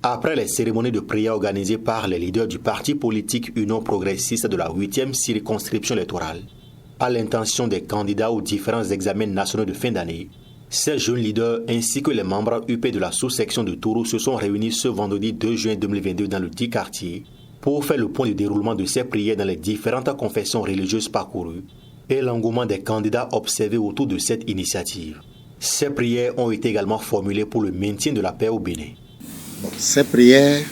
Après les cérémonies de prière organisées par les leaders du parti politique Union progressiste de la 8e circonscription électorale, à l'intention des candidats aux différents examens nationaux de fin d'année, ces jeunes leaders ainsi que les membres UP de la sous-section de Tourou se sont réunis ce vendredi 2 juin 2022 dans le dit quartier pour faire le point du déroulement de ces prières dans les différentes confessions religieuses parcourues et l'engouement des candidats observés autour de cette initiative. Ces prières ont été également formulées pour le maintien de la paix au Bénin. Ces prières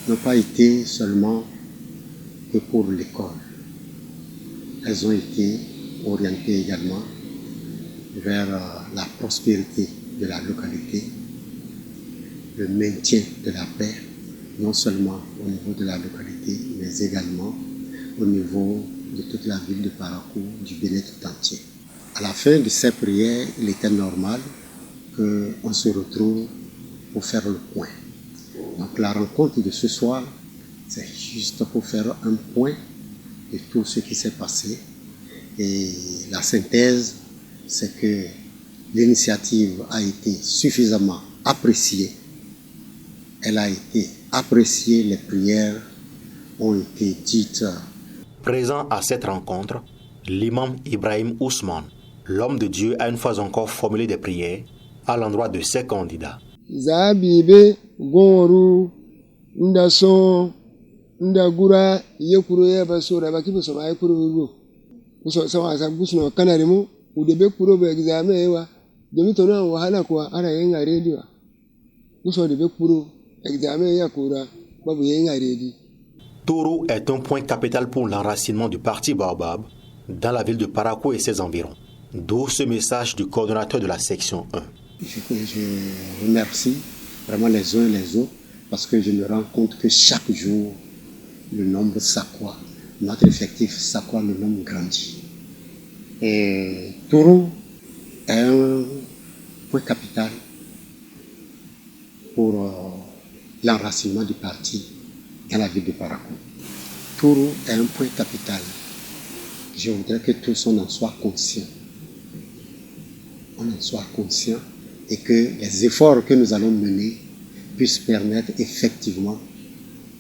n'ont pas été seulement que pour l'école. Elles ont été orientées également vers la prospérité de la localité, le maintien de la paix, non seulement au niveau de la localité, mais également au niveau de toute la ville de Parakou, du Bénin tout entier. À la fin de ces prières, il était normal qu'on se retrouve pour faire le point. Donc la rencontre de ce soir, c'est juste pour faire un point de tout ce qui s'est passé. Et la synthèse, c'est que l'initiative a été suffisamment appréciée. Elle a été appréciée, les prières ont été dites. Présent à cette rencontre, l'imam Ibrahim Ousmane, l'homme de Dieu, a une fois encore formulé des prières à l'endroit de ses candidats. Zabibe Goru Ndason Ndagura Yekuru Yabasura Bakibu Sama Yekuru Sama Sabusno Kanarimu Udebe Kuro examen Ewa Demitona Wahala Kwa Ara Yenga Radio Uso Debe Kuro examen Yakura Babu Yenga Radio. Tourou est un point capital pour l'enracinement du parti Baobab dans la ville de Parakou et ses environs. D'où ce message du coordonnateur de la section 1. Je remercie vraiment les uns et les autres parce que je me rends compte que chaque jour, le nombre s'accroît. Notre effectif s'accroît, le nombre grandit. Et Tourou est un point capital pour l'enracinement du parti dans la ville de Parakou. Tourou est un point capital. Je voudrais que tous on en soit conscients. On en soit conscients et que les efforts que nous allons mener puissent permettre effectivement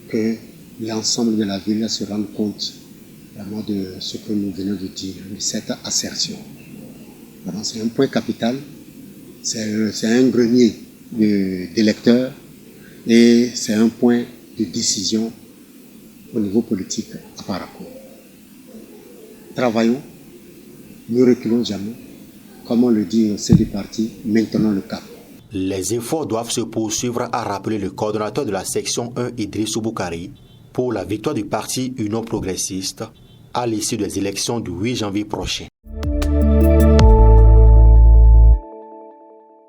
que l'ensemble de la ville se rende compte vraiment de ce que nous venons de dire, de cette assertion. Vraiment, c'est un point capital, c'est un grenier d'électeurs et c'est un point de décision au niveau politique à Parakou. Travaillons, ne reculons jamais. Comme on le dit au sein du parti, maintenant le cap. Les efforts doivent se poursuivre, a rappelé le coordonnateur de la section 1, Idrissou Boukari, pour la victoire du parti Union progressiste à l'issue des élections du 8 janvier prochain.